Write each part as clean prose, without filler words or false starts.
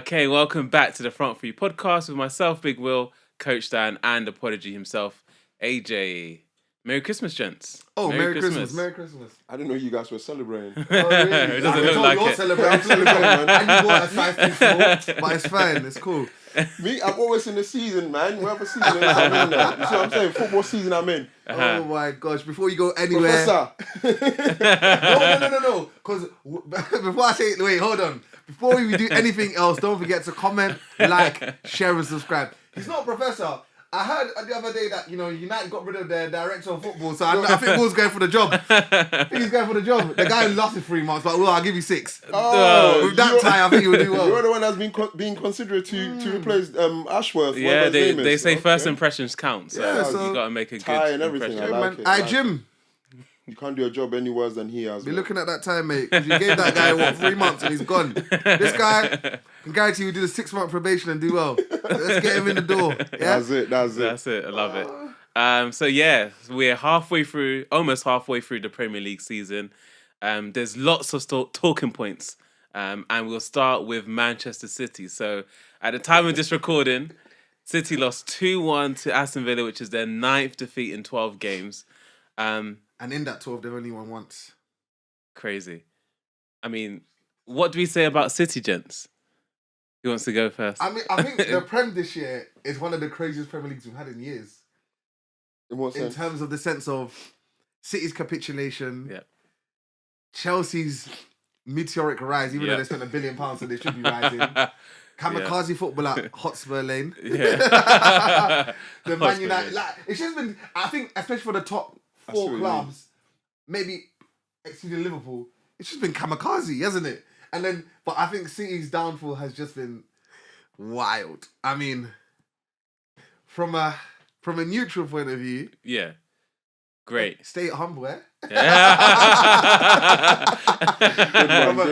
Okay, welcome back to the Front Three podcast with myself, Big Will, Coach Dan, and the prodigy himself, AJ. Merry Christmas, gents. Oh, Merry Christmas. I didn't know you guys were celebrating. Oh, really? It doesn't look like it. I'm celebrating, man. And you bought a size too small, but it's fine. It's cool. Me, I'm always in the season, man. Whatever season it is, I'm in there. You see what I'm saying? Football season I'm in. Oh, my gosh. Before you go anywhere... Professor. No. Because before I say it, wait, hold on. Before we do anything else, don't forget to comment, like, share, and subscribe. He's not a professor. I heard the other day that, United got rid of their director of football, so I think Will's going for the job. I think he's going for the job. The guy who lasted 3 months, but Will, I'll give you 6. Oh, with that tie, I think you will do well. You're the one that's been being considered to replace Ashworth. Yeah, they say first impressions count, so, you got to make a good tie and everything. impression. I like it. Jim. You can't do a job any worse than he has. Be looking at that time, mate, because you gave that guy, 3 months and he's gone. This guy, I can guarantee you do the 6-month probation and do well. Let's get him in the door. Yeah? That's it. I love it. So we're almost halfway through the Premier League season. There's lots of talking points. And we'll start with Manchester City. So at the time of this recording, City lost 2-1 to Aston Villa, which is their 9th defeat in 12 games. And in that 12, they've only won once. Crazy. I mean, what do we say about City, gents? Who wants to go first? I think the Prem this year is one of the craziest Premier Leagues we've had in years. In what sense? In terms of the sense of City's capitulation, Chelsea's meteoric rise, even though they spent £1 billion, so they should be rising. Kamikaze football at Hotspur Lane. Yeah. The Man United. It's just been, I think, especially for the top 4 clubs, maybe exceeding Liverpool, it's just been kamikaze, hasn't it? But I think City's downfall has just been wild. I mean, from a neutral point of view, great. Stay humble, eh? Good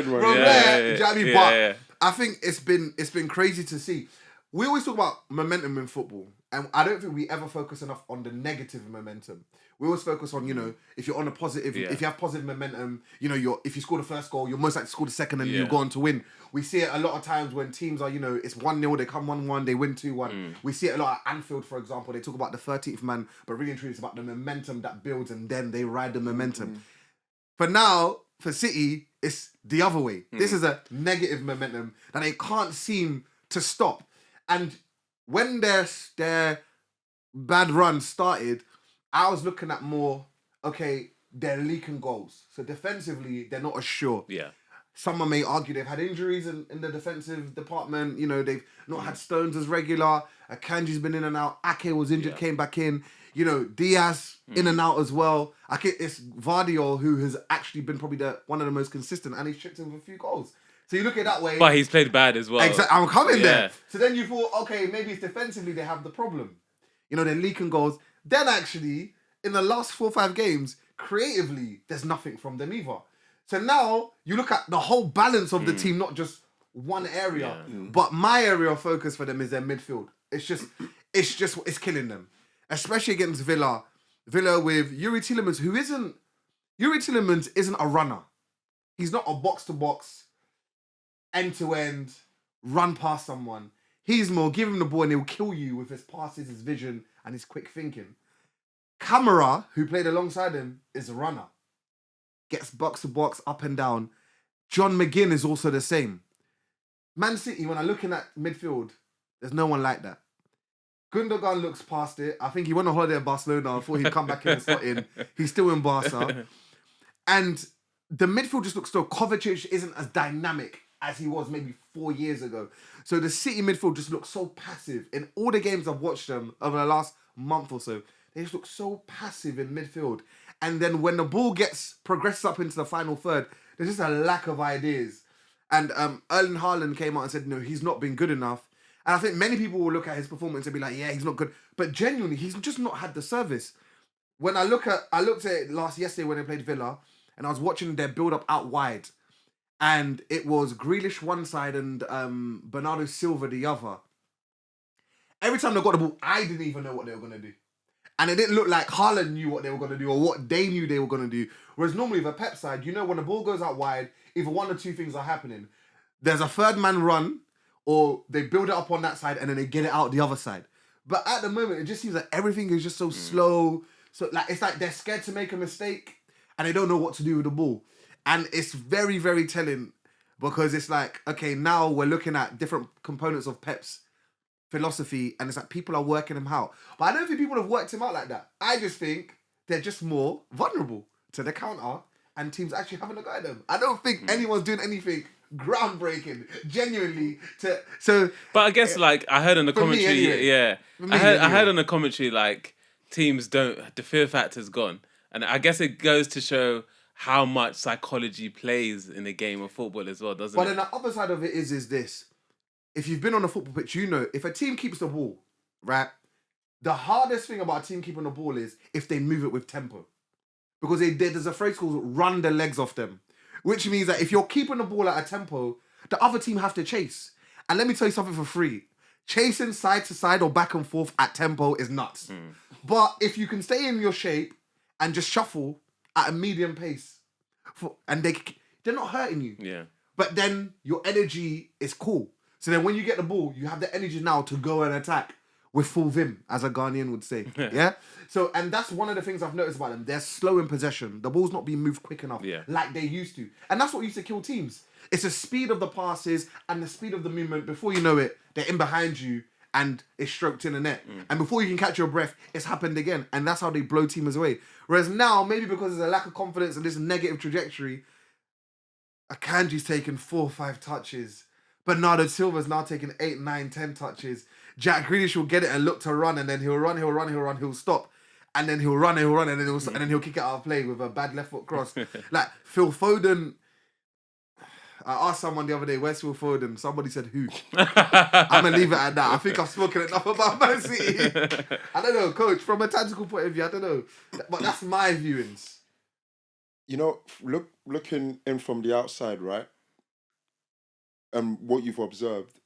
one. From there, but I think it's been crazy to see. We always talk about momentum in football, and I don't think we ever focus enough on the negative momentum. We always focus on, if you're on a positive, if you have positive momentum, if you score the first goal, you're most likely to score the second and you go on to win. We see it a lot of times when teams are, it's 1-0, they come 1-1, they win 2-1. We see it a lot at Anfield, for example. They talk about the 13th man, but really and truly it's about the momentum that builds and then they ride the momentum. But now, for City, it's the other way. This is a negative momentum that they can't seem to stop. And when their bad run started, I was looking at more, they're leaking goals. So defensively, they're not as sure. Yeah. Someone may argue they've had injuries in the defensive department. They've not had Stones as regular. Akanji's been in and out. Ake was injured, came back in. Diaz in and out as well. It's Vardiol who has actually been probably one of the most consistent, and he's chipped in with a few goals. So you look at it that way. But he's played bad as well. Exactly. I'm coming there. So then you thought, maybe it's defensively they have the problem. They're leaking goals. Then actually, in the last 4 or 5 games, creatively, there's nothing from them either. So now you look at the whole balance of the team, not just one area. But my area of focus for them is their midfield. It's killing them. Especially against Villa. Villa with Yuri Tielemans, Yuri Tielemans isn't a runner. He's not a box-to-box, end-to-end, run past someone. He's more, give him the ball and he'll kill you with his passes, his vision, and his quick thinking. Camara, who played alongside him, is a runner. Gets box-to-box, up and down. John McGinn is also the same. Man City, when I'm looking at midfield, there's no one like that. Gundogan looks past it. I think he went on holiday at Barcelona. I thought he'd come back in and slot in. He's still in Barca. And the midfield just looks so... Kovacic isn't as dynamic as he was maybe 4 years ago. So the City midfield just looks so passive. In all the games I've watched them over the last month or so, they just look so passive in midfield. And then when the ball progresses up into the final third, there's just a lack of ideas. And Erling Haaland came out and said, no, he's not been good enough. And I think many people will look at his performance and be like, yeah, he's not good. But genuinely, he's just not had the service. When I looked at it yesterday when they played Villa, and I was watching their build-up out wide. And it was Grealish one side and Bernardo Silva the other. Every time they got the ball, I didn't even know what they were going to do. And it didn't look like Haaland knew what they were going to do or what they knew they were going to do. Whereas normally with a Pep side, when the ball goes out wide, either one or two things are happening. There's a third man run, or they build it up on that side and then they get it out the other side. But at the moment, it just seems like everything is just so slow. So like it's like they're scared to make a mistake and they don't know what to do with the ball. And it's very, very telling because it's like, okay, now we're looking at different components of Pep's philosophy and it's like people are working him out. But I don't think people have worked him out like that. I just think they're just more vulnerable to the counter and teams actually having a go at them. I don't think anyone's doing anything groundbreaking, genuinely. But I guess like I heard on the commentary, anyway. I heard on the commentary like teams don't. The fear factor's gone, and I guess it goes to show how much psychology plays in the game of football as well, doesn't it? But then the other side of it is this: if you've been on a football pitch, you know if a team keeps the ball, right. The hardest thing about a team keeping the ball is if they move it with tempo, because there's a phrase called "run the legs off them." Which means that if you're keeping the ball at a tempo, the other team have to chase. And let me tell you something for free. Chasing side to side or back and forth at tempo is nuts. But if you can stay in your shape and just shuffle at a medium pace, and they're not hurting you. Yeah. But then your energy is cool. So then when you get the ball, you have the energy now to go and attack with full vim, as a Ghanaian would say. Yeah? So, and that's one of the things I've noticed about them. They're slow in possession. The ball's not being moved quick enough like they used to. And that's what used to kill teams. It's the speed of the passes and the speed of the movement. Before you know it, they're in behind you and it's stroked in the net. And before you can catch your breath, it's happened again. And that's how they blow teams away. Whereas now, maybe because there's a lack of confidence and this negative trajectory, Akanji's taken 4 or 5 touches. Bernardo Silva's now taking 8, 9, 10 touches. Jack Grealish will get it and look to run, and then he'll stop, and then he'll run, and then he'll kick it out of play with a bad left foot cross. Like Phil Foden, I asked someone the other day, "Where's Phil Foden?" Somebody said, "Who?" I'm gonna leave it at that. I think I've spoken enough about Man City. I don't know, coach. From a tactical point of view, I don't know, but that's my viewings. You know, looking in from the outside, right, and what we've observed,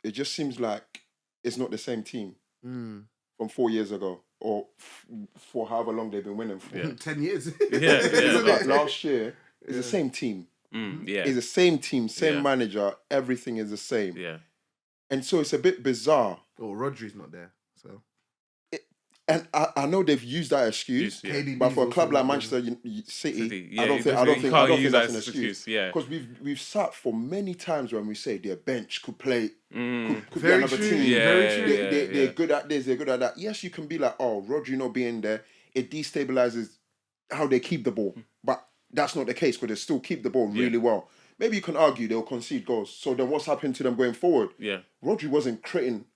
it just seems like it's not the same team from 4 years ago or for however long they've been winning for. 10 years. Like last year, it's the same team. It's the same team, same manager. Everything is the same. Yeah. And so it's a bit bizarre. Oh, Rodri's not there, so. And I know they've used that excuse, but for a club like Manchester City, I don't think that's an excuse. Yeah, because we've sat for many times when we say their bench could play, could be Very another true. team. Very true. They're good at this, they're good at that. Yes, you can be like, oh, Rodri not being there, it destabilizes how they keep the ball, but that's not the case because they still keep the ball really well. Maybe you can argue they'll concede goals. So then what's happened to them going forward? Yeah, Rodri wasn't creating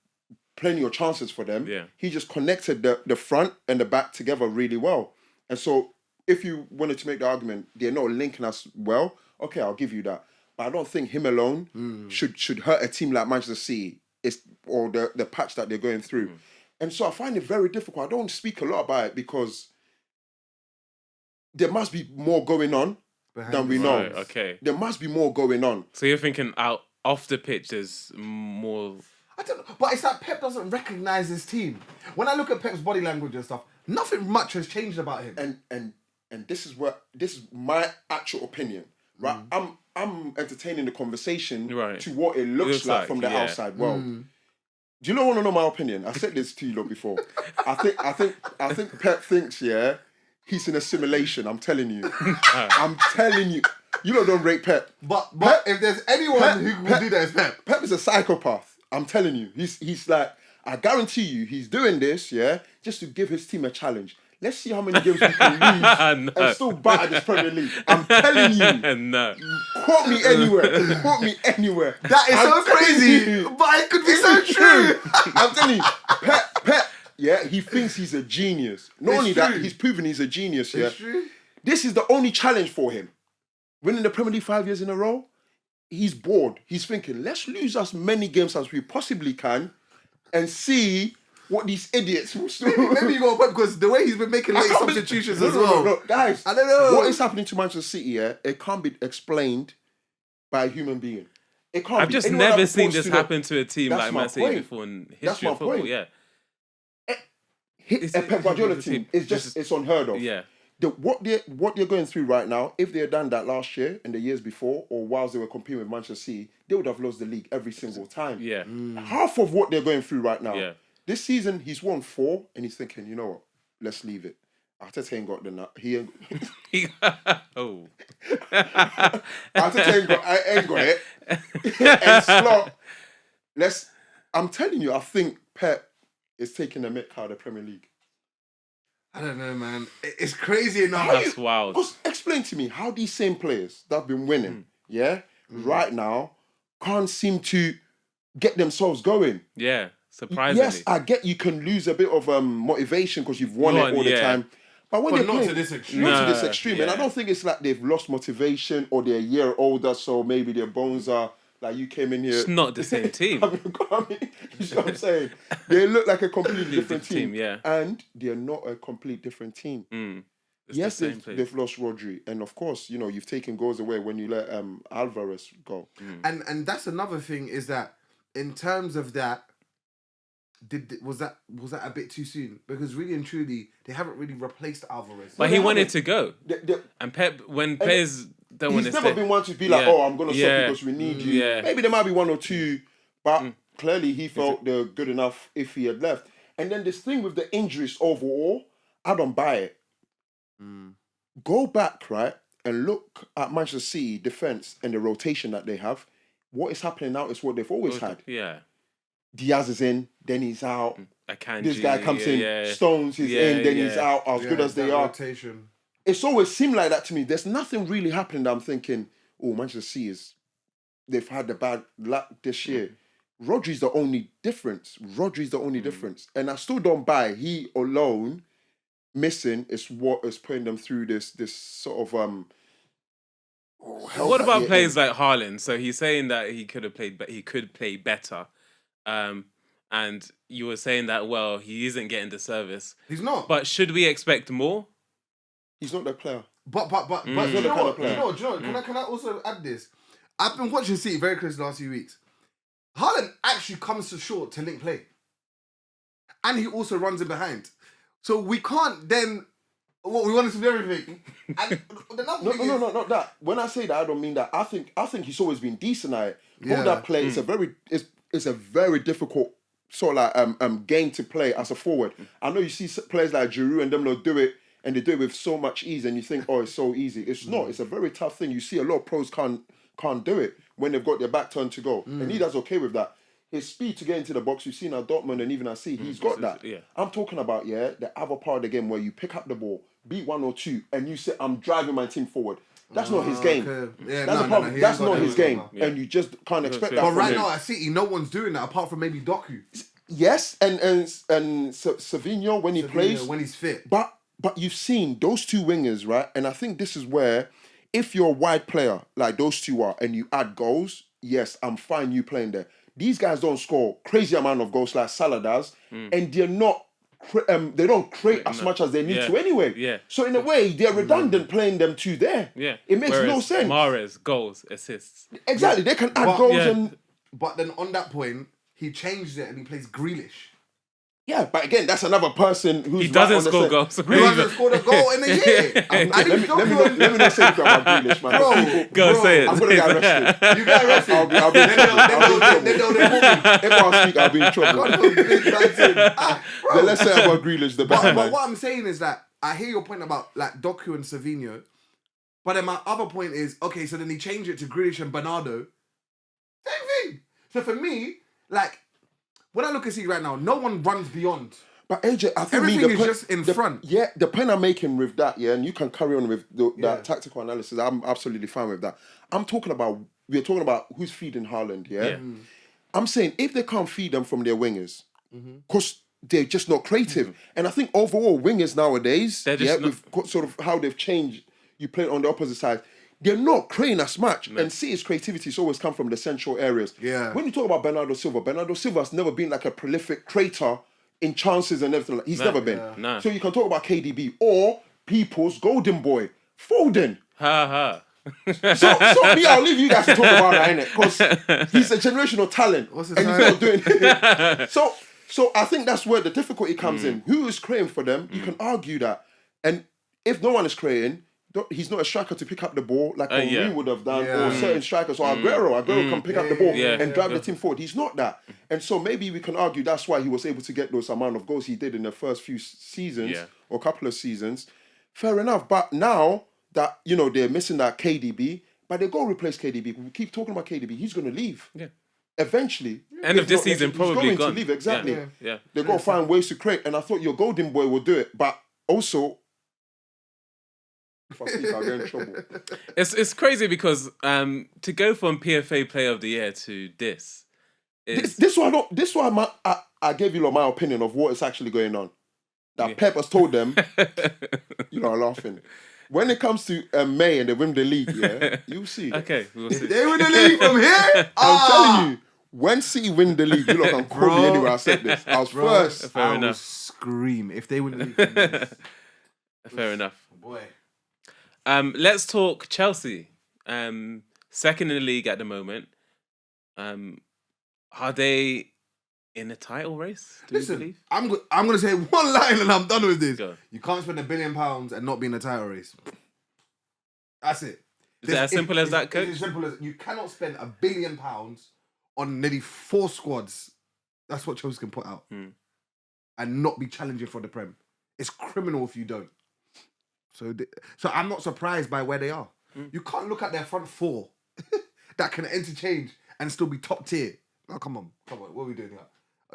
plenty of chances for them. Yeah. He just connected the front and the back together really well. And so if you wanted to make the argument, they're not linking us well, okay, I'll give you that. But I don't think him alone should hurt a team like Manchester City or the patch that they're going through. And so I find it very difficult. I don't speak a lot about it because there must be more going on than we know. Right, okay. There must be more going on. So you're thinking off the pitch there's more... I don't know, but it's like Pep doesn't recognise his team. When I look at Pep's body language and stuff, nothing much has changed about him. And this is my actual opinion, right? I'm entertaining the conversation to what it looks like from the outside world. Do you not want to know my opinion? I said this to you lot before. I think Pep thinks he's in a simulation. I'm telling you. You lot don't rate Pep. But if there's anyone who will do that, it's Pep. Pep is a psychopath. I'm telling you, he's like, I guarantee you, he's doing this, just to give his team a challenge. Let's see how many games we can lose and still batter this Premier League. I'm telling you. No. Quote me anywhere. That is so crazy, but it could be so true. I'm telling you, Pep, he thinks he's a genius. Not only that, he's proven he's a genius, It's true. This is the only challenge for him. Winning the Premier League 5 years in a row, he's bored. He's thinking, let's lose as many games as we possibly can and see what these idiots will still... Maybe you got Pep because the way he's been making late substitutions as well. No, guys, I don't know. What is happening to Manchester City, it can't be explained by a human being. It can't I've be. just Anyone never that seen reports this to happen to a team That's like my Man City point. before in That's history my of football, point. A Pep Guardiola team is just, it's unheard of. Yeah. what they're going through right now, if they had done that last year and the years before, or whilst they were competing with Manchester City, they would have lost the league every single time. Yeah. Half of what they're going through right now. Yeah. This season, he's won 4, and he's thinking, you know what? Let's leave it. Arteta ain't got the nut. He ain't. Oh. Arteta ain't got it. And Slot, I'm telling you, I think Pep is taking the mick out of the Premier League. I don't know, man. It's crazy enough. That's wild. Just explain to me how these same players that have been winning, right now, can't seem to get themselves going. Yeah. Surprisingly. Yes, I get you can lose a bit of motivation because you've won it all the time. But when But you're not playing, to this extreme. not to this No, extreme. And yeah. I don't think it's like they've lost motivation or they're a year older, so maybe their bones are like you came in here. It's not the same team. I mean, you see what I'm saying? They look like a completely different different team. team, yeah. And they're not a complete different team. It's Yes, the same place. they've lost Rodri. And of course, you know, you've taken goals away when you let Alvarez go. And that's another thing is that in terms of that, was that a bit too soon? Because really and truly, they haven't really replaced Alvarez. But he wanted to go. They- And Pep, when players don't want He's to never stay. been one to be like, Yeah. oh, I'm going to stop Yeah. because we need you. Yeah. Maybe there might be one or two, but clearly he felt they're good enough if he had left. And then this thing with the injuries overall, I don't buy it. Go back, right, and look at Manchester City defence and the rotation that they have. What is happening now is what they've always had. Yeah. Diaz is in, then he's out. Akanji, This guy comes in, yeah. Stones is in, then he's yeah. out, as good as they are. Rotation. It's always seemed like that to me. There's nothing really happening that I'm thinking, oh, Manchester City they've had the bad luck this year. Rodri's the only difference. Difference. And I still don't buy he alone missing is what is putting them through this sort of hell What that about they're players in. like Haaland? So he's saying that he could have played, but he could play better. And you were saying that he isn't getting the service. He's not. But should we expect more? He's not that player. But do you He's not the know kind what? of player. Do you know? Can I also add this? I've been watching City very close the last few weeks. Haaland actually comes to short to link play, and he also runs in behind. So we can't then. What we want to do everything. And the No, not that. When I say that, I don't mean that. I think he's always been decent at it. Yeah. All that play, it's a very difficult sort of like game to play as a forward. I know you see players like Giroud and them do it, and they do it with so much ease, and you think, oh, it's so easy. It's not. It's a very tough thing. You see a lot of pros can't do it when they've got their back turned to go, and he does okay with that. His speed to get into the box, you've seen at Dortmund and even at City, he's got that. Yeah. I'm talking about, the other part of the game where you pick up the ball, beat 1 or 2, and you say, I'm driving my team forward. That's not his game. Okay. Yeah, That's the problem. he That's ain't got not that his no game. more. Yeah. And you just can't expect that But from Right him. now at City, no one's doing that apart from maybe Doku. Yes, and Savinho when he plays. When he's fit. But you've seen those two wingers, right? And I think this is where, if you're a wide player like those two are, and you add goals, yes, I'm fine you playing there. These guys don't score crazy amount of goals like Salah does, and they're not. They don't create as much as they need to anyway. Yeah. So in a way, they're redundant playing them two there. Yeah. It makes no Whereas sense. Mahrez, goals, assists. Exactly. They can add But- goals Yeah. and. But then on that point, he changed it and he plays Grealish. Yeah, but again, that's another person who's He doesn't right on the score set. goals. Who hasn't scored a goal in a year? Let me not say anything about Grealish, man. Bro, Go say it. I'm gonna get arrested. You got arrested. I'll be in trouble. They know they're moving. If I speak, I'll be in trouble. God, no big man thing. Bro. The less said about Grealish, the better, But man. what I'm saying is that I hear your point about like Doku and Savinho, but then my other point is okay. So then he changed it to Grealish and Bernardo. Same thing. So for me, like when I look at City right now, no one runs beyond. But AJ, I think Everything is just in the, front. Yeah, the point I'm making with that, and you can carry on with Yeah. that tactical analysis. I'm absolutely fine with that. We're talking about who's feeding Haaland, Yeah. I'm saying if they can't feed them from their wingers, because they're just not creative. And I think overall, wingers nowadays, They're just with sort of how they've changed, you play it on the opposite side, they're not creating as much. And City's creativity has always come from the central areas. Yeah. When you talk about Bernardo Silva's never been like a prolific creator in chances and everything. He's never been. No. So you can talk about KDB or people's golden boy, Foden. Ha ha. So me, I'll leave you guys to talk about that, innit? Because he's a generational talent. What's his and he's name? not doing it. So I think that's where the difficulty comes in. Who is creating for them? You can argue that. And if no one is creating, he's not a striker to pick up the ball like Henry would have done, or certain strikers, or Aguero can pick up the ball and drive the team forward. He's not that. And so maybe we can argue that's why he was able to get those amount of goals he did in the first few seasons or couple of seasons. Fair enough. But now that, you know, they're missing that KDB, but they go replace KDB. We keep talking about KDB. He's going to leave. Yeah. Eventually. End of this season, probably he's going gone. to leave, exactly. Yeah. They've got to find ways to create. And I thought your golden boy will do it. But also, if I speak, I'll get in trouble. It's crazy because to go from PFA Player of the Year to this is... This why I gave you my opinion of what is actually going on. That Pep has told them, you know, laughing. When it comes to May and they win the league, you'll see. Okay, we'll see. They win the league from here? I'm telling you, when City win the league, you lot can call me anywhere I said this. I was first. Fair enough. Will scream if they win the league from here. Fair enough. Boy. Let's talk Chelsea. Second in the league at the moment. Are they in a title race? Do you believe? I'm going to say one line and I'm done with this. Go. You can't spend £1 billion and not be in a title race. That's it. Is it as simple as that, Coach? It's as simple as you cannot spend £1 billion on nearly 4 squads. That's what Chelsea can put out. And not be challenging for the Prem. It's criminal if you don't. So I'm not surprised by where they are. You can't look at their front four that can interchange and still be top tier. Oh, come on. What are we doing here?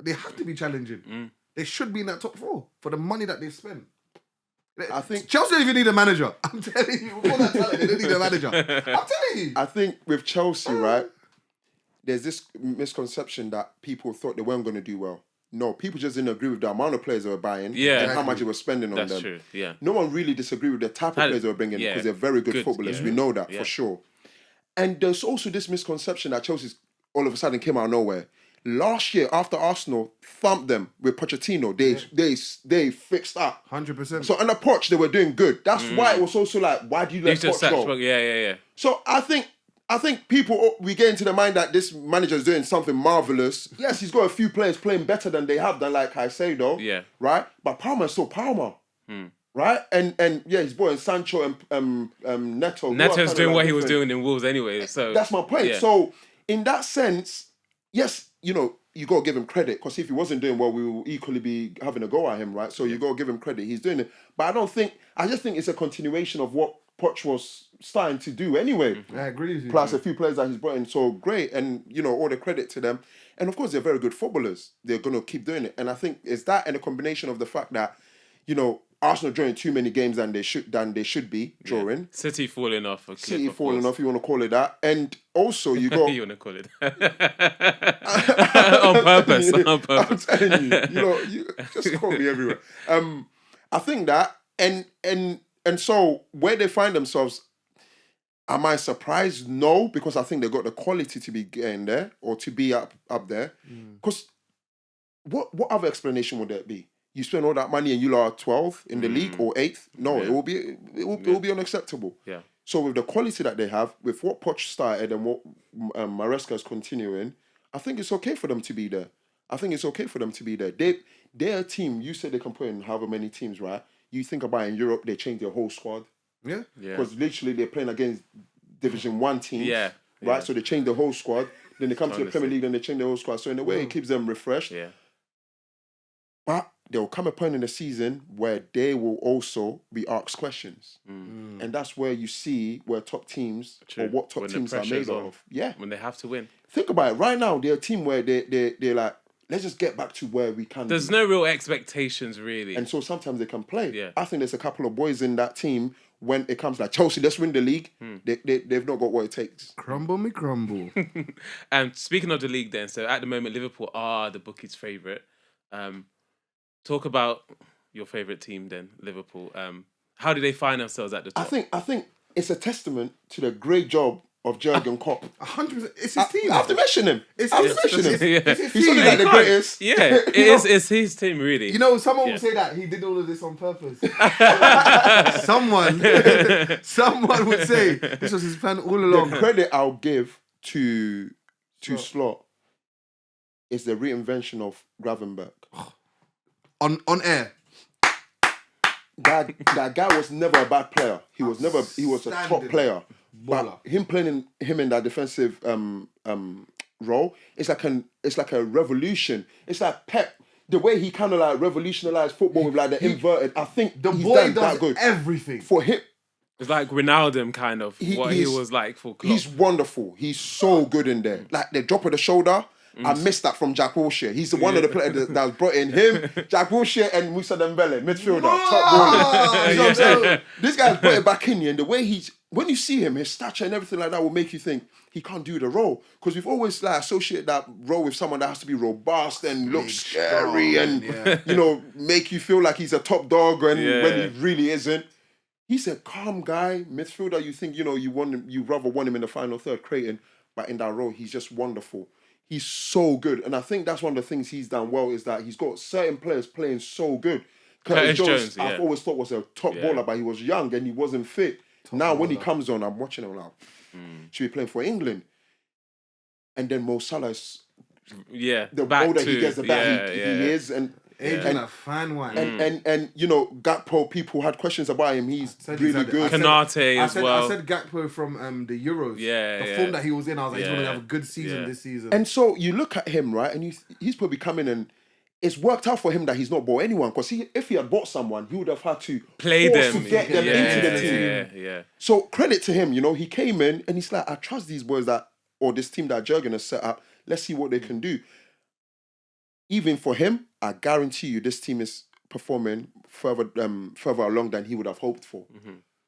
They have to be challenging. They should be in that top 4 for the money that they've spent. I think Chelsea don't even need a manager. I'm telling you, with all that talent, they don't need a manager. I'm telling you. I think with Chelsea, right, there's this misconception that people thought they weren't going to do well. No, people just didn't agree with the amount of players they were buying and how much they were spending on them. That's true, yeah. No one really disagreed with the type of players they were bringing because they're very good footballers. We know that for sure. And there's also this misconception that Chelsea all of a sudden came out of nowhere. Last year, after Arsenal thumped them with Pochettino, they fixed up. 100%. So under Poch, they were doing good. That's why it was also like, why do you let Poch go? Yeah. So I think people, we get into the mind that this manager is doing something marvellous. Yes, he's got a few players playing better than they have done, like I say, though. Yeah. Right? But Palmer's still Palmer. Right? And he's brought in Sancho and Neto. Neto's doing what he was doing in Wolves anyway. So that's my point. Yeah. So in that sense, yes, you know, you got to give him credit because if he wasn't doing well, we will equally be having a go at him, right? So you got to give him credit. He's doing it. But I just think it's a continuation of what Poch was starting to do anyway. I agree with you. Plus a few players that he's brought in, so great. And, you know, all the credit to them. And of course, they're very good footballers. They're going to keep doing it. And I think it's that and a combination of the fact that, you know, Arsenal drawing too many games than they should be drawing. Yeah. City falling off. City falling off, you want to call it that. And also you got... you want to call it on purpose. I'm telling you, you know, you just call me everywhere. I think that, and so where they find themselves, am I surprised? No, because I think they got the quality to be getting there or to be up there. Because what other explanation would there be? You spend all that money and you are 12th in the league or 8th? No, it will be unacceptable. Yeah. So with the quality that they have, with what Poch started and what Maresca is continuing, I think it's okay for them to be there. They're a team. You said they can put in however many teams, right? You think about in Europe, they change their whole squad. Yeah. Because literally they're playing against Division 1 teams. Yeah. Right? So they change the whole squad. Then they come to the Premier League and they change the whole squad. So in a way, it keeps them refreshed. Yeah. But there will come a point in the season where they will also be asked questions. And that's where you see where top teams or what top teams are made of. Yeah. When they have to win. Think about it. Right now, they're a team where they're like, let's just get back to where we can There's no real expectations, really. And so sometimes they can play. Yeah. I think there's a couple of boys in that team when it comes like Chelsea, let's win the league. They've not got what it takes. Crumble me crumble. And speaking of the league then, so at the moment, Liverpool are the bookies' favourite. Talk about your favourite team then, Liverpool. How do they find themselves at the top? I think it's a testament to the great job of Jurgen Klopp. 100%. It's his team. I have to mention him. It's his He's team. only like the greatest. Yeah, it's his team, really. You know, someone will say that he did all of this on purpose. someone would say this was his plan all along. The credit I'll give to Slot is the reinvention of Gravenberch. On air. that guy was never a bad player. He was a top Outstanding player. baller. But him playing him in that defensive role, it's like a revolution. It's like Pep. The way he kind of like revolutionized football with like the inverted. I think The he's boy done does that good everything. for him. It's like Ronaldo kind of what he he's- was like for Klopp. He's wonderful. He's so good in there. Like the drop of the shoulder. I missed that from Jack Wilshere. He's the one of the players that was brought in. Him, Jack Wilshere, and Musa Dembele, midfielder, top baller. You know what I'm saying? This guy's put it back in you, and the way when you see him, his stature and everything like that will make you think he can't do the role. Because we've always like associated that role with someone that has to be robust and look scary and make you feel like he's a top dog when he really isn't. He's a calm guy, midfielder. You think you want him, you rather want him in the final third, Creighton, but in that role, he's just wonderful. He's so good, and I think that's one of the things he's done well is that he's got certain players playing so good. Curtis Jones, I've always thought was a top baller, but he was young and he wasn't fit. Now when he comes on, I'm watching him now. Should be playing for England, and then Mo Salah is the older he gets, the better he is, and Adrian, a fan one. and Gakpo. People had questions about him. He's really good. Kanate as well. I said Gakpo from the Euros. The form that he was in. I was like, he's going to have a good season this season. And so you look at him, right, and he's probably coming and it's worked out for him that he's not bought anyone because if he had bought someone, he would have had to play them, to get them into the team. Yeah. So credit to him, he came in and he's like, I trust these boys or this team that Jurgen has set up. Let's see what they can do. Even for him, I guarantee you this team is performing further along than he would have hoped for.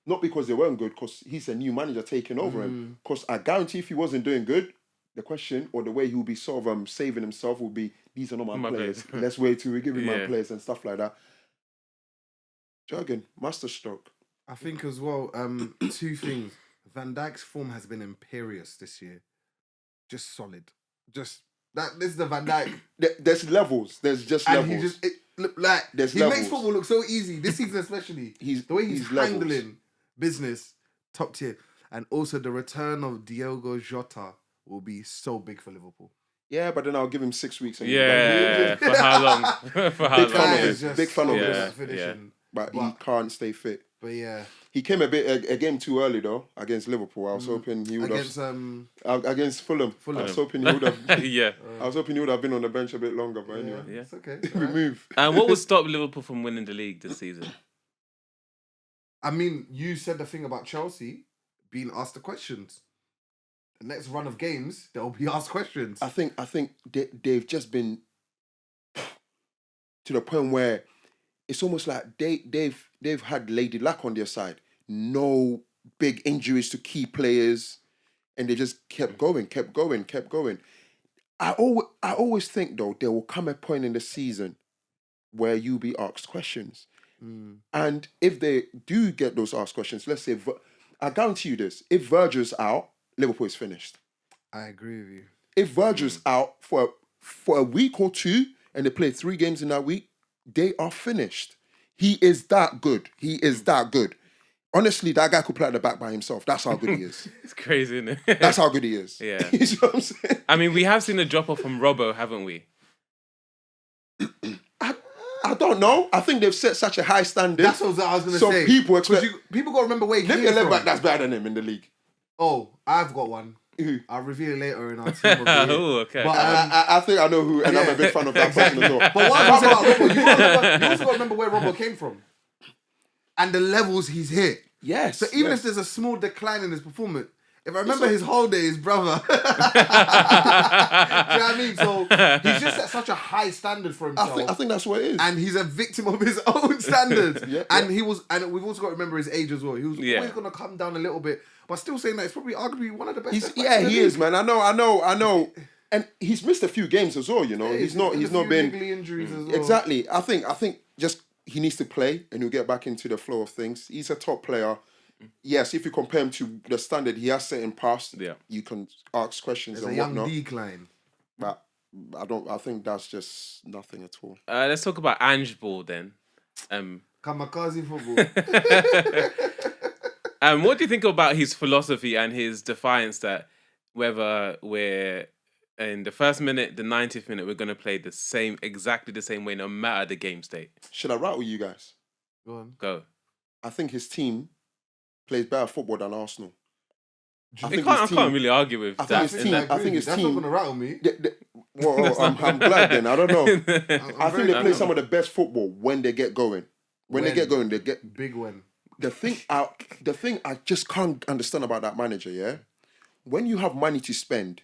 Not because they weren't good, because he's a new manager taking over him. Because I guarantee if he wasn't doing good, the question or the way he would be sort of saving himself would be, these are not my players. Let's wait till we give him my players and stuff like that. Jurgen, masterstroke. I think as well, two things. Van Dijk's form has been imperious this year. Just solid. This is the Van Dijk. There's levels. There's just and levels. He makes football look so easy. This season especially. The way he's handling business, top tier. And also the return of Diogo Jota will be so big for Liverpool. Yeah, but then I'll give him 6 weeks. For how long? For how long? Big fan of this. finishing. But he can't stay fit. But yeah. He came a game too early though against Liverpool. I was hoping he would against Fulham. I was hoping he would have. I was hoping he would have been on the bench a bit longer. But anyway, it's okay. We move. And what would stop Liverpool from winning the league this season? I mean, you said the thing about Chelsea being asked the questions. The next run of games, they'll be asked questions. I think they've just been to the point where it's almost like they've had Lady Luck on their side. No big injuries to key players, and they just kept going. I always think though there will come a point in the season where you'll be asked questions, and if they do get those asked questions, let's say I guarantee you this: if Virgil's out, Liverpool is finished. I agree with you. If Virgil's out for a week or two, and they play 3 games in that week, they are finished. He is that good. Honestly, that guy could play at the back by himself. That's how good he is. It's crazy, isn't it? That's how good he is. Yeah. You know what I'm saying? I mean, we have seen a drop off from Robbo, haven't we? I don't know. I think they've set such a high standard. That's what I was going to so say. people expect... people got to remember where he Give came me a left from. back that's better than him in the league. Oh, I've got one. Who? I'll reveal it later in our team of the year. Oh, okay. But, I think I know who, and I'm a big fan of that person as well. But what I was about Robbo, you also got to remember where Robbo came from. And the levels he's hit. Yes. So even if there's a small decline in his performance, if I remember his whole days, brother. Do you know what I mean? So he's just set such a high standard for himself. I think that's what it is. And he's a victim of his own standards. And we've also got to remember his age as well. He was always going to come down a little bit, but still saying that he's probably arguably one of the best. He is, man. I know. And he's missed a few games as well, he's not been injuries as well. Exactly. I think just he needs to play and he'll get back into the flow of things. He's a top player. Yes, if you compare him to the standard he has set in past, you can ask questions and whatnot. There's a young decline. But I think that's just nothing at all. Let's talk about Ange Ball then. Kamikaze football. What do you think about his philosophy and his defiance that whether we're in the first minute, the 90th minute, we're going to play exactly the same way, no matter the game state? Should I rattle you guys? Go on. Go. I think his team plays better football than Arsenal. I I can't really argue with I think that. his in team- that- I think his That's team- not gonna rattle me. Well, I'm glad then. I don't know. I'm I think very they play glad. some of the best football when they get going. When they When? get going, they get Big one. the thing I just can't understand about that manager, yeah? When you have money to spend,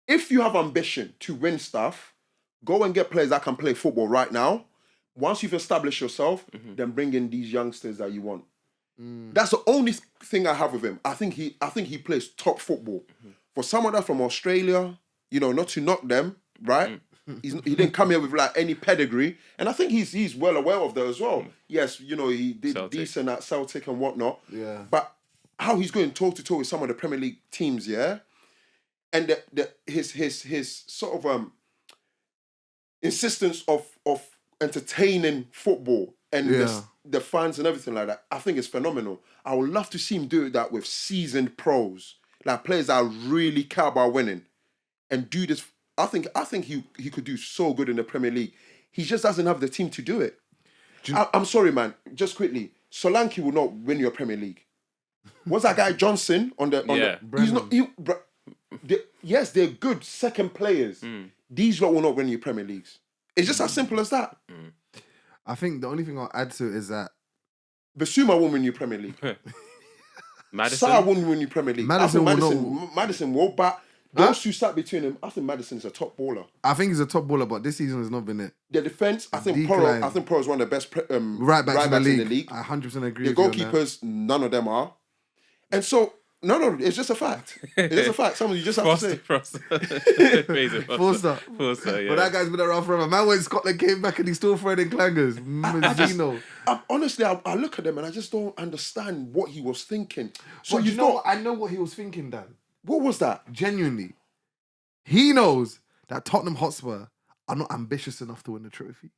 if you have ambition to win stuff, go and get players that can play football right now. Once you've established yourself, then bring in these youngsters that you want. That's the only thing I have with him. I think he plays top football. For someone that's from Australia, not to knock them, right? He didn't come here with like any pedigree, and I think he's well aware of that as well. Yes, he did Celtic. decent at Celtic and whatnot. Yeah. But how he's going toe to toe with some of the Premier League teams, yeah, and his sort of insistence of entertaining football and Yeah. the fans and everything like that, I think it's phenomenal. I would love to see him do that with seasoned pros, like players that really care about winning, and do this. I think he could do so good in the Premier League. He just doesn't have the team to do it. I'm sorry, man. Just quickly, Solanke will not win your Premier League. What's that guy Johnson on the? Yeah. He's not. Yes, they're good second players. These lot will not win your Premier Leagues. It's just as simple as that. I think the only thing I'll add to it is that Basuma won't win your Premier League. Madison. Sarr won't win your Premier League. Maddison I will think Madison will, but those two sat between them. I think Madison is a top baller. I think he's a top baller, but this season has not been it. The defense, I think Decline. Poro is one of the best Right back in the in league. I 100% agree The with you on that. goalkeepers, none of them are. And so, no, it's just a fact. It's just a fact. Something you just have to say. Foster. Forster. Forster, yeah. But that guy's been around forever. Man went Scotland, came back and he's still throwing in clangers. Mazzino. Honestly, I look at them and I just don't understand what he was thinking. So But you you know know, what? I know what he was thinking, Dan. what was that? Genuinely. He knows that Tottenham Hotspur are not ambitious enough to win the trophy.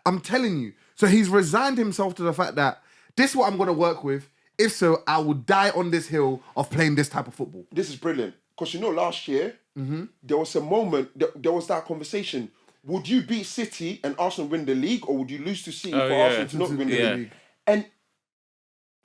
I'm telling you. So he's resigned himself to the fact that this is what I'm going to work with. If so, I will die on this hill of playing this type of football. This is brilliant. Because last year, there was a moment, there was that conversation. Would you beat City and Arsenal win the league, or would you lose to City for yeah. Arsenal to not win the Yeah. league? And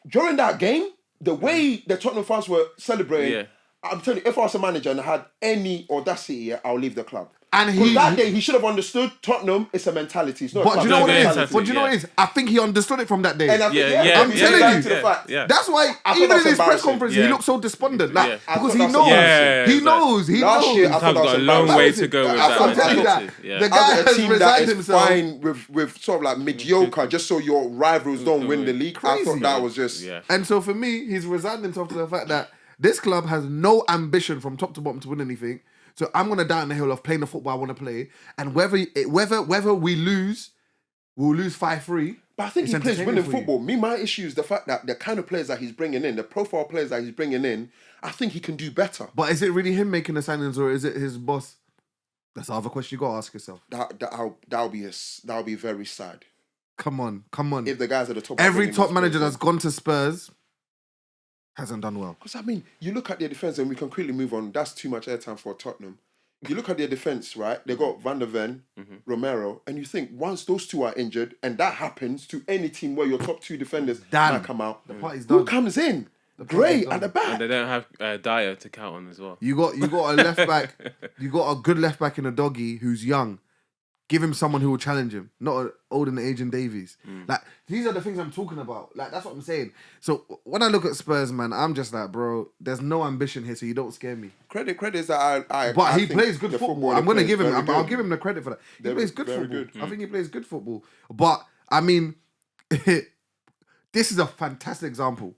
during that game, the way the Tottenham fans were celebrating, Yeah. I'm telling you, if I was a manager and I had any audacity, I'll leave the club. And Because he... that day, he should have understood Tottenham is a mentality. It's not a But club, do you know what it's a it is? mentality. But do you know what it is? I think he understood it from that day. And I think, I'm telling you. to the fact. Yeah. That's why I thought even that's in his press embarrassing. conference, Yeah. he looked so despondent. Like, Yeah. I because thought he that's knows. embarrassing. He Yeah, knows. He Last knows. year, I Club's thought that got was a long embarrassing. way to go with I'm that telling you that. mentality. Yeah. The guy As a has team that resigned is himself. fine with sort of like mediocre, just so your rivals don't win the league. I thought Crazy. that was just... Yeah. And so for me, he's resigned himself to the fact that this club has no ambition from top to bottom to win anything. So I'm gonna die on the hill of playing the football I want to play, and whether we lose, we'll lose 5-3. But I think It's he plays entertaining winning for you. football. My issue is the fact that the kind of players that he's bringing in, the profile players that he's bringing in, I think he can do better. But is it really him making the signings, or is it his boss? That's the other question you gotta ask yourself. That'll be very sad Come on. if the guys at the top. Every top manager that's gone to Spurs hasn't done well. Because I mean, you look at their defense, and we can quickly move on. That's too much airtime for Tottenham. You look at their defense, right? They got Van der Ven, Romero, and you think once those two are injured, and that happens to any team where your top two defenders Done. might come out, The party's who done. comes in? party's Gray done. at the And back. they don't have Dyer to count on as well. You got a left back. You got a good left back in a doggy who's young. Give him someone who will challenge him, not an old and aging Davies. Like, these are the things I'm talking about. Like, that's what I'm saying. So when I look at Spurs, man, I'm just like, bro, there's no ambition here, so you don't scare me. Credit is that I But he think plays good the football. they I'm going to play give is him. very I'll good. give him the credit for that. He They're plays good very football. good. I think he plays good football. But I mean, this is a fantastic example.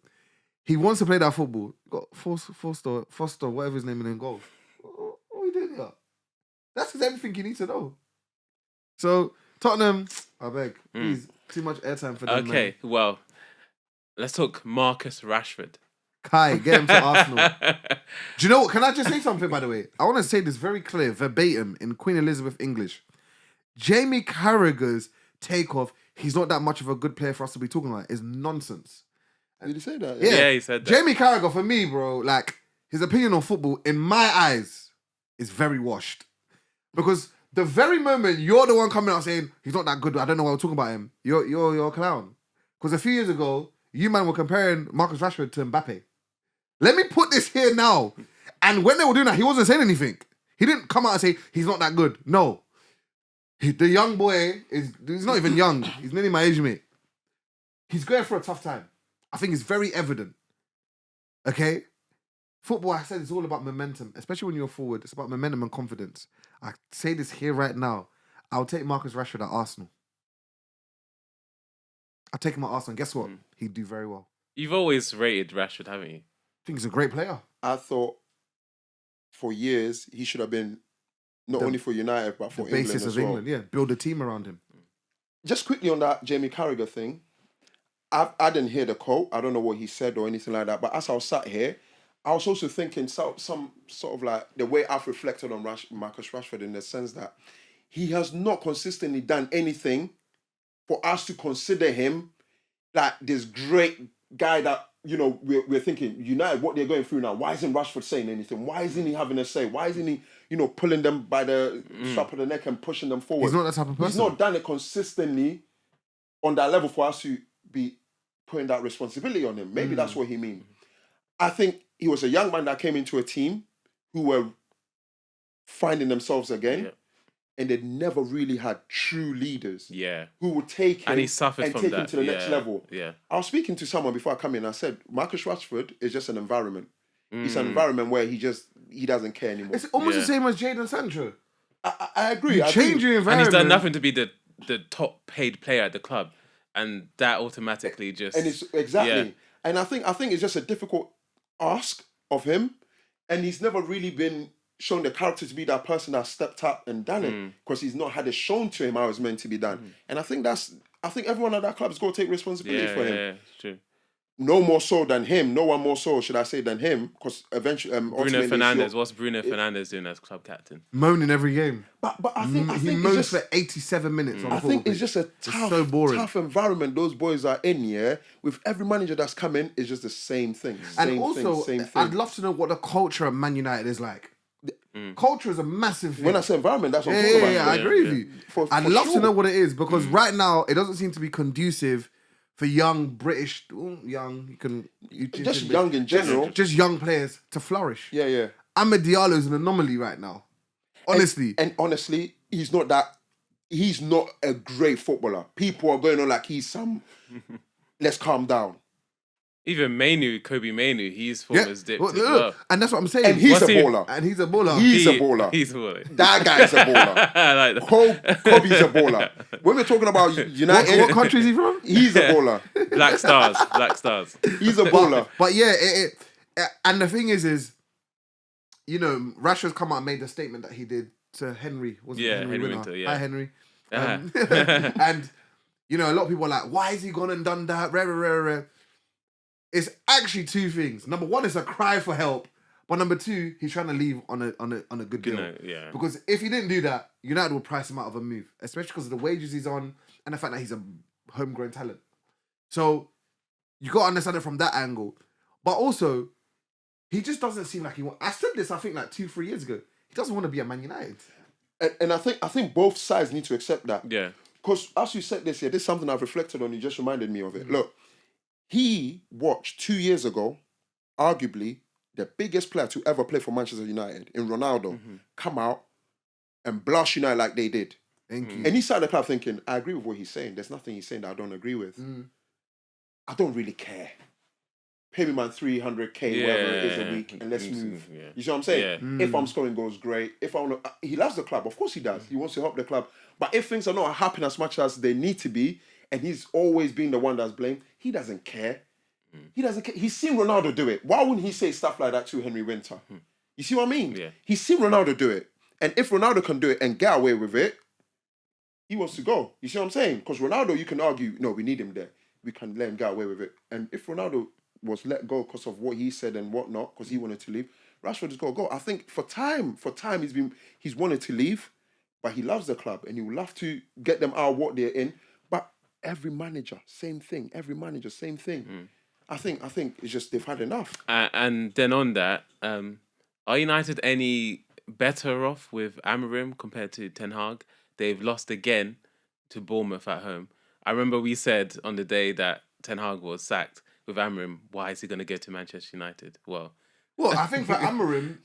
He wants to play that football. Got Foster, whatever his name is in goal. What are we doing here? That's everything you need to know. So Tottenham, I beg, please, too much airtime for them. Okay, Man. well, let's talk Marcus Rashford. Kai, get him to Arsenal. Do you know what? Can I just say something, by the way? I want to say this very clear, verbatim, in Queen Elizabeth English. Jamie Carragher's take of he's not that much of a good player for us to be talking about is nonsense. Did he say that? Yeah, he said that. Jamie Carragher, for me, bro, like, his opinion on football, in my eyes, is very washed. Because the very moment you're the one coming out saying he's not that good, I don't know why we're talking about him. You're a clown. Because a few years ago, you man were comparing Marcus Rashford to Mbappe. Let me put this here now. And when they were doing that, he wasn't saying anything. He didn't come out and say he's not that good. No. The young boy he's not even young. He's nearly my age mate. He's going for a tough time. I think it's very evident. Okay? Football, I said, it's all about momentum, especially when you're forward. It's about momentum and confidence. I say this here right now. I'll take Marcus Rashford at Arsenal. I'll take him at Arsenal. And guess what? He'd do very well. You've always rated Rashford, haven't you? I think he's a great player. I thought for years he should have been not only for United but for The England basis as of well. England, yeah. Build a team around him. Just quickly on that Jamie Carragher thing, I didn't hear the quote. I don't know what he said or anything like that. But as I was sat here, I was also thinking some sort of like the way I've reflected on Marcus Rashford in the sense that he has not consistently done anything for us to consider him like this great guy that, you know, we're thinking, United, what they're going through now, why isn't Rashford saying anything? Why isn't he having a say? Why isn't he, you know, pulling them by the strap of the neck and pushing them forward? He's not that type of person. He's not done it consistently on that level for us to be putting that responsibility on him. Maybe that's what he means. I think he was a young man that came into a team who were finding themselves again. Yeah. And they never really had true leaders Yeah. who would take him And he suffered and from take that. him to the next level. Yeah. I was speaking to someone before I come in. I said, Marcus Rashford is just an environment. It's Mm. an environment where he doesn't care anymore. It's almost Yeah. the same as Jadon Sancho. I agree. You I change do. your And environment. he's done nothing to be the top paid player at the club. And that automatically just... And it's exactly. Yeah. And I think it's just a difficult ask of him. And he's never really been shown the character to be that person that stepped up and done it. Because he's not had it shown to him how it's meant to be done. And I think everyone at that club's got to take responsibility for him. Yeah, it's true. No more so than him. No one more so, should I say, than him. Because eventually, Bruno ultimately it's Fernandes. your- What's Bruno Fernandes doing as club captain? Moaning every game. But I think He it's moans just, for 87 minutes on the I think football it's just a pitch. tough, so boring. tough environment those boys are in. Yeah, with every manager that's come in, it's just the same thing. And Same also, thing, same thing. I'd love to know what the culture at Man United is like. Culture is a massive thing. When I say environment, that's what I'm yeah, talking yeah, about. I agree with you. I'd For love to sure. know what it is because right now it doesn't seem to be conducive for young British, Just young in general. just young players to flourish. Yeah, yeah. Ahmed Diallo is an anomaly right now. Honestly, And honestly, he's not a great footballer. People are going on like he's some. Let's calm down. Even Kobe Mainu, his form yeah. has dipped Well, as look, well. and that's what I'm saying. And he's What's a he- baller. And he's a baller. He's a baller. He's a baller. That guy's a baller. I like that. Kobe's a baller. When we're talking about United, what country is he from? he's a baller. Black Stars. He's a baller. But yeah, and the thing is, you know, Rashford's come out and made the statement that he did to Henry. Wasn't Yeah, it Henry Henry Winter? Winter, yeah. Hi, Henry. Uh-huh. And, you know, a lot of people are like, why has he gone and done that? Rah, rah, rah, rah. It's actually two things. Number one, it's a cry for help. But number two, he's trying to leave on a good deal. No, yeah. Because if he didn't do that, United will price him out of a move, especially because of the wages he's on and the fact that he's a homegrown talent. So you got to understand it from that angle. But also, he just doesn't seem like he wants... I said this, I think, like 2-3 years ago. He doesn't want to be at Man United. And I think both sides need to accept that. Yeah. Because as you said this is something I've reflected on. You just reminded me of it. Look, he watched 2 years ago, arguably, the biggest player to ever play for Manchester United, in Ronaldo, come out and blast United like they did. Thank you. And he sat at the club thinking, I agree with what he's saying. There's nothing he's saying that I don't agree with. I don't really care. Pay me man 300k, whatever it is a week, and let's move. Yeah. You see what I'm saying? If I'm scoring goals, great. If I want to, he loves the club. Of course he does. He wants to help the club. But if things are not happening as much as they need to be, and he's always been the one that's blamed, he doesn't care. He doesn't care. He's seen Ronaldo do it. Why wouldn't he say stuff like that to Henry Winter? You see what I mean? Yeah. He's seen Ronaldo do it. And if Ronaldo can do it and get away with it, he wants to go. You see what I'm saying? Because Ronaldo, you can argue, no, we need him there. We can let him get away with it. And if Ronaldo was let go because of what he said and whatnot, because he wanted to leave, Rashford has got to go. I think for time he's wanted to leave, but he loves the club and he would love to get them out of what they're in. But every manager, same thing. Every manager, same thing. I think it's just they've had enough. And then on that, are United any better off with Amorim compared to Ten Hag. They've lost again to Bournemouth at home. I remember we said on the day that Ten Hag was sacked with Amorim, why is he going to go to Manchester United? Well, I think for Amorim,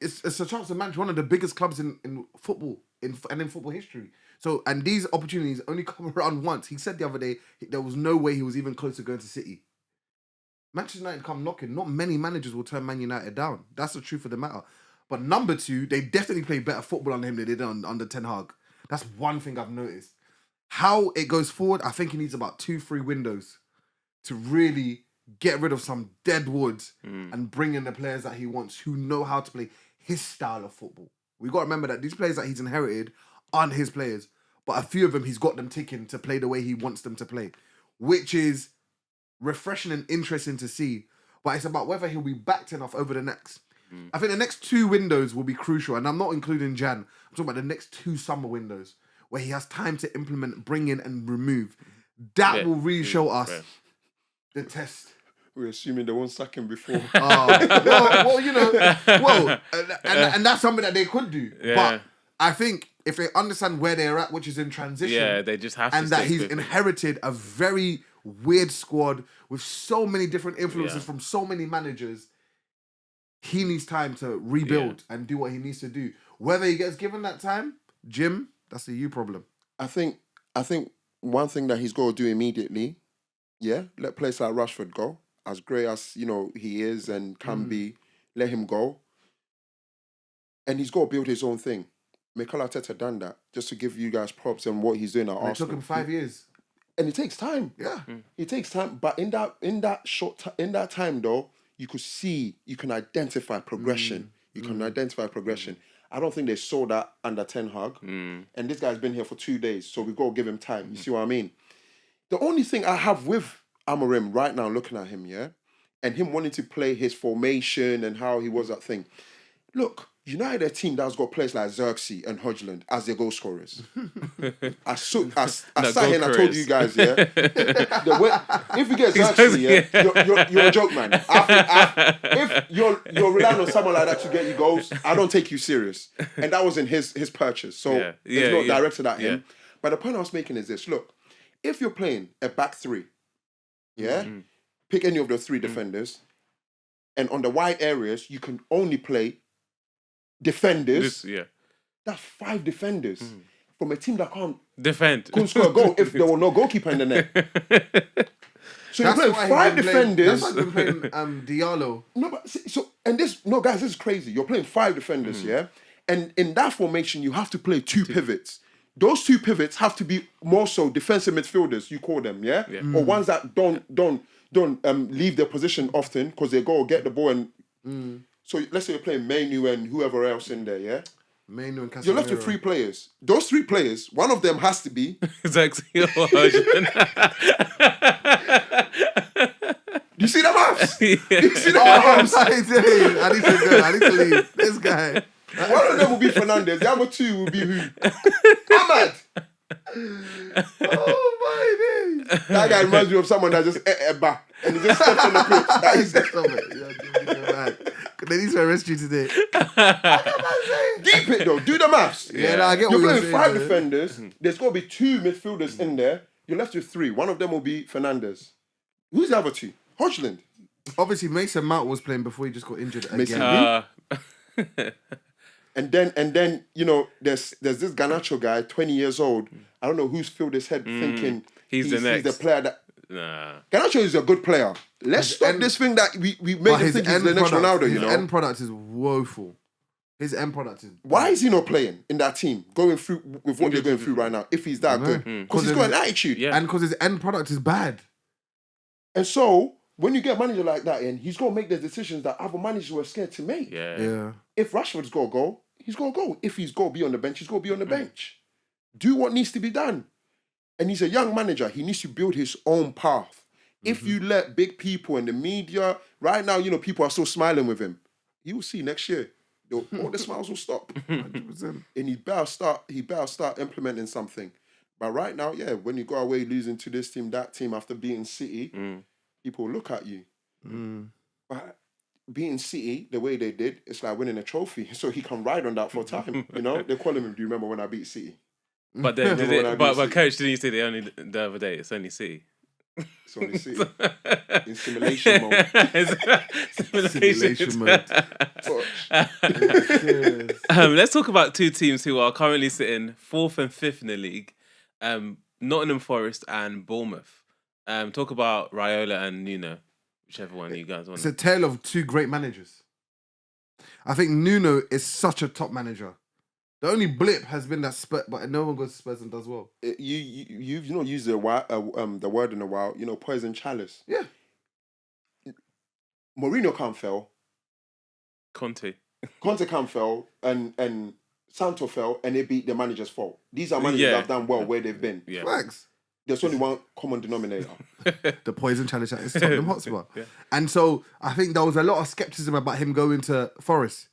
it's a chance to manage one of the biggest clubs in football in football history. So, and these opportunities only come around once. He said the other day there was no way he was even close to going to City. Manchester United come knocking. Not many managers will turn Man United down. That's the truth of the matter. But number two, they definitely play better football under him than they did under Ten Hag. That's one thing I've noticed. How it goes forward, I think he needs about 2-3 windows to really get rid of some dead wood and bring in the players that he wants who know how to play his style of football. We got to remember that these players that he's inherited aren't his players, but a few of them he's got them ticking to play the way he wants them to play, which is refreshing and interesting to see. But it's about whether he'll be backed enough over the next. I think the next 2 windows will be crucial, and I'm not including Jan. I'm talking about the next 2 summer windows where he has time to implement, bring in, and remove. That will really show us the test. We're assuming they won't sack him before. And that's something that they could do. Yeah. But I think if they understand where they're at, which is in transition, they just have to. and that stick he's with it. inherited a very weird squad with so many different influences from so many managers, he needs time to rebuild and do what he needs to do. Whether he gets given that time, Jim, that's a you problem. I think one thing that he's got to do immediately, let players like Rashford go. As great as he is and can be, let him go. And he's got to build his own thing. Mikel Arteta done that, just to give you guys props on what he's doing at Arsenal. It took him 5 years. And it takes time. Yeah. It takes time. But in that time though, you can identify progression. You can identify progression. I don't think they saw that under Ten Hag. And this guy's been here for 2 days, so we've got to give him time. You see what I mean? The only thing I have with Amorim right now, looking at him, and him wanting to play his formation and how he was that thing. Look, United are a team that's got players like Xerxes and Højlund as their goal scorers. I sat here and I told you guys, if you get Xerxes, you're a joke, man. If you're relying on someone like that to get you goals, I don't take you serious. And that wasn't his purchase, so it's not directed at him. But the point I was making is this: look, if you're playing a back three, pick any of the 3 defenders, and on the wide areas you can only play defenders. That's 5 defenders from a team that couldn't score a goal if there were no goalkeeper in the net. So you're playing 5 defenders. That's why you've been playing Diallo. No, but guys, this is crazy. You're playing 5 defenders, and in that formation you have to play 2 pivots. Those 2 pivots have to be more so defensive midfielders, you call them, or ones that don't leave their position often because they go get the ball and. So let's say you're playing Manu and whoever else in there, Manu and Casemiro. You're left with 3 players. Those 3 players, one of them has to be Xerxes or Højlund. Do you see the maths? I need to leave. This guy. One of them will be Fernandes. The other 2 will be who? Ahmad. Oh my days. That guy reminds me of someone that just ate a bar and he just stepped on the pitch. That is They need to arrest you today. Deep it though. Do the maths. I get what You're you're playing saying. 5 defenders. There's got to be 2 midfielders in there. You're left with 3. One of them will be Fernandes. Who's the other 2? Højlund. Obviously, Mason Mount was playing before he just got injured Mason again. And then there's this Garnacho guy, 20 years old. I don't know who's filled his head thinking he's the next. He's the player that. Nah. Garnacho is a good player. Let's stop this thing that we made him think he's the next Ronaldo. His end product is woeful. His end product is. Why is he not playing in that team, going through with what they're going through right now? If he's that good, because he's got an attitude, and because his end product is bad. And so when you get a manager like that in, he's got to make the decisions that other managers were scared to make. Yeah. If Rashford's got to go, he's got to go. If he's got to be on the bench, he's got to be on the bench. Do what needs to be done. And he's a young manager. He needs to build his own path. If you let big people in the media, right now, people are still smiling with him. You will see next year, all the smiles will stop. 100%. And he better start implementing something. But right now, when you go away losing to this team, that team after beating City, people look at you. But beating City the way they did, it's like winning a trophy. So he can ride on that for a time. You know, they call him. Do you remember when I beat City? But then, Remember when I beat but City? coach, didn't you say the other day? It's only City. It's only City in simulation mode. Simulation mode. Let's talk about two teams who are currently sitting 4th and 5th in the league. Nottingham Forest and Bournemouth. Talk about Raiola and Nuno, whichever one you guys want. It's a tale of two great managers. I think Nuno is such a top manager. The only blip has been that Spurs, but no one goes to Spurs and does well. You've not used the word in a while. You know, poison chalice. Yeah. Mourinho can't fail. Conte can't fail, and Santo fell, and they beat the manager's fault. These are managers that have done well where they've been. Yeah. Flags. There's only one common denominator. The poison challenge is Tottenham Hotspur. Yeah. And so I think there was a lot of skepticism about him going to Forest.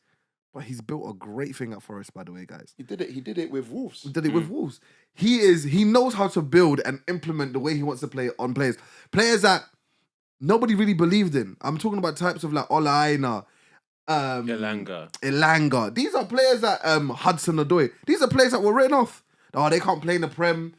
But he's built a great thing at Forest, by the way, guys. He did it with Wolves. He did it with Wolves. He knows how to build and implement the way he wants to play on players. Players that nobody really believed in. I'm talking about types of like Ola Aina, Elanga. These are players that Hudson-Odoi. These are players that were written off. Oh, they can't play in the Prem.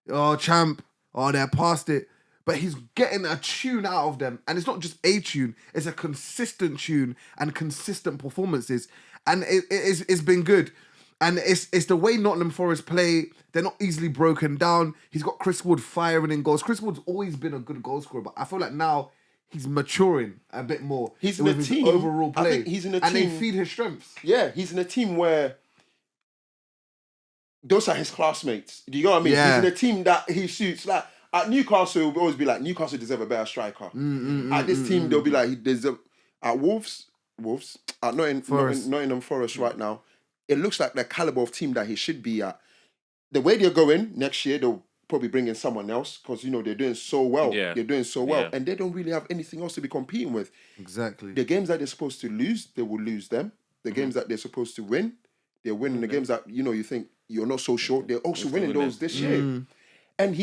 Oh, champ. Oh, they're past it. But he's getting a tune out of them. And it's not just a tune. It's a consistent tune and consistent performances. And it's been good. And it's the way Nottingham Forest play. They're not easily broken down. He's got Chris Wood firing in goals. Chris Wood's always been a good goal scorer. But I feel like now he's maturing a bit more. He's in a his team. overall play. I think he's in a and team. they feed his strengths. Yeah, he's in a team where those are his classmates. Do you know what I mean? Yeah. He's in a team that he suits. Like at Newcastle, it'll always be like Newcastle deserve a better striker. At this team, they'll be like he deserve. At Wolves, at Nottingham Forest right now, it looks like the caliber of team that he should be at. The way they're going next year, they'll probably bring in someone else because you know they're doing so well. Yeah. They're doing so well, Yeah. and they don't really have anything else to be competing with. Exactly. The games that they're supposed to lose, they will lose them. The games that they're supposed to win, they're winning. The games that you think you're not so sure, they're also winning those this year. And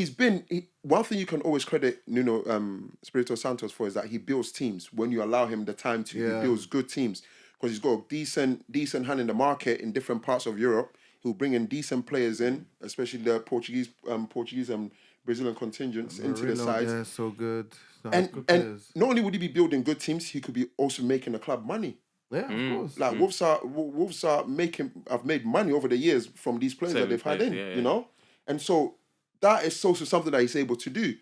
one thing you can always credit Nuno Espirito Santos for is that he builds teams. When you allow him the time to, he builds good teams because he's got a decent hand in the market in different parts of Europe. He'll bring in decent players in, especially the Portuguese and Brazilian contingents into the sides. Yeah, so good. And not only would he be building good teams, he could be also making the club money. Yeah, of course. Like Wolves have made money over the years from these players that they've had in, you know? And so that is also something that he's able to do.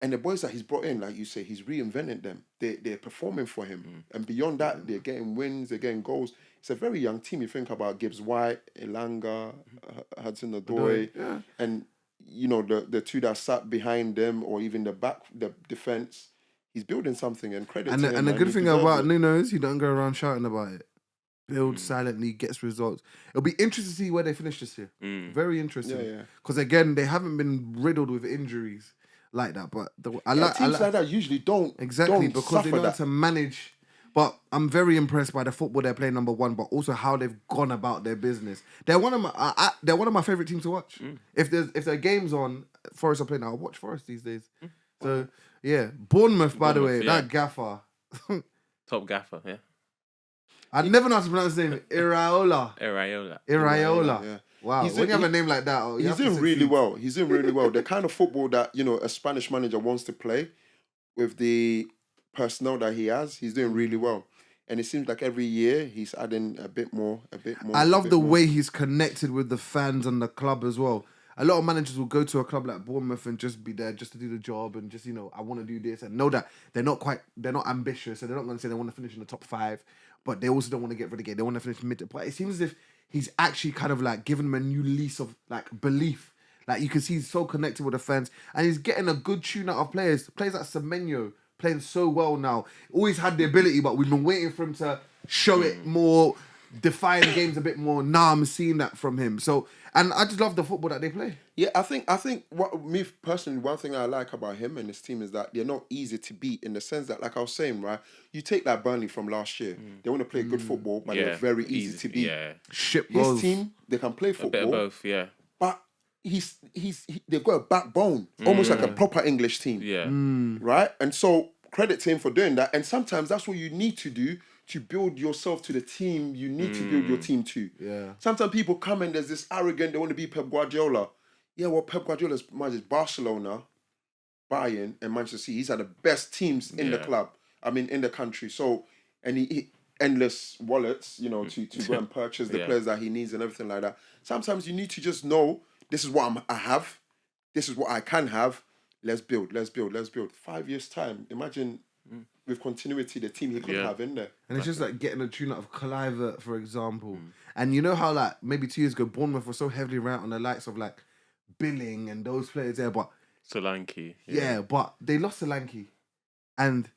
And the boys that he's brought in, like you say, he's reinvented them. They're performing for him. And beyond that, they're getting wins, they're getting goals. It's a very young team. You think about Gibbs White, Elanga, Hudson-Odoi, and you know the two that sat behind them, or even the defense. He's building something, and credit to him. And the good thing about Nuno is he don't go around shouting about it. Builds silently, gets results. It'll be interesting to see where they finish this year. Very interesting. Yeah. Because again, they haven't been riddled with injuries like that. But teams like that usually don't because they know how to manage. But I'm very impressed by the football they're playing, number one, but also how they've gone about their business. They're one of my favorite teams to watch. If there are games on, Forest are playing. I'll watch Forest these days. So yeah, Bournemouth, by the way, that gaffer, top gaffer, yeah. I never know how to pronounce his name. Iraola. Yeah. Wow, when you have a name like that, he's doing really well. He's doing really well. The kind of football that a Spanish manager wants to play with the personnel that he has, he's doing really well. And it seems like every year he's adding a bit more. I love the way he's connected with the fans and the club as well. A lot of managers will go to a club like Bournemouth and just be there just to do the job and just, I want to do this, and know that they're not ambitious, and they're not going to say they want to finish in the top 5, but they also don't want to get relegated. They want to finish mid. But it seems as if he's actually kind of like given them a new lease of like belief. Like you can see he's so connected with the fans, and he's getting a good tune out of players. Players like Semenyo playing so well now. Always had the ability, but we've been waiting for him to show it more, define the games a bit more. Now I'm seeing that from him. So, and I just love the football that they play. Yeah, I think what me personally, one thing I like about him and his team is that they're not easy to beat in the sense that, like I was saying, right? You take that Burnley from last year. They want to play good football, but they're very easy to beat. Yeah. Goals. His team, they can play football. A bit of both, yeah. But they've got a backbone, almost like a proper English team. Yeah. Right? And so credit to him for doing that. And sometimes that's what you need to do to build yourself to the team you need to build your team to. Yeah. Sometimes people come and there's this arrogant, they want to be Pep Guardiola. Yeah, well, Pep Guardiola's managed Barcelona, Bayern, and Manchester City. He's had the best teams in the club. In the country. So, and he endless wallets, you know, to go and purchase the players that he needs and everything like that. Sometimes you need to just know, this is what I have. This is what I can have. Let's build. 5 years time. Imagine with continuity, the team he could have in there. And it's just like getting a tune out of Kluivert, for example. And you know how like maybe 2 years ago, Bournemouth were so heavily reliant on the likes of like Billing and those players there, but Solanke. Yeah, but they lost Solanke, and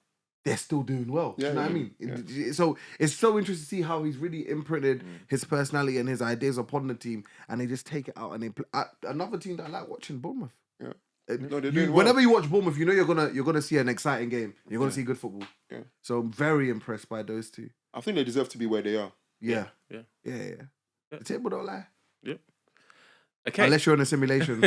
they're still doing well. Do you know what I mean? So it's so interesting to see how he's really imprinted his personality and his ideas upon the team, and they just take it out and they play. Another team that I like watching, Bournemouth. Yeah. No, they're doing well. Whenever you watch Bournemouth, you know you're gonna see an exciting game. You're gonna see good football. Yeah. So I'm very impressed by those two. I think they deserve to be where they are. Yeah. The table don't lie. Yep. Okay. Unless you're in a simulation.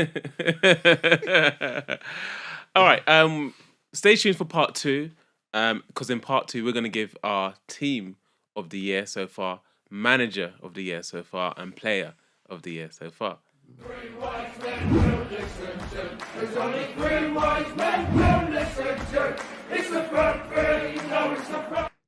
All right. Stay tuned for part 2. Because in part 2 we're going to give our team of the year so far, manager of the year so far, and player of the year so far. 3 wise men will listen to. There's only 3 wise men will listen to. It's the front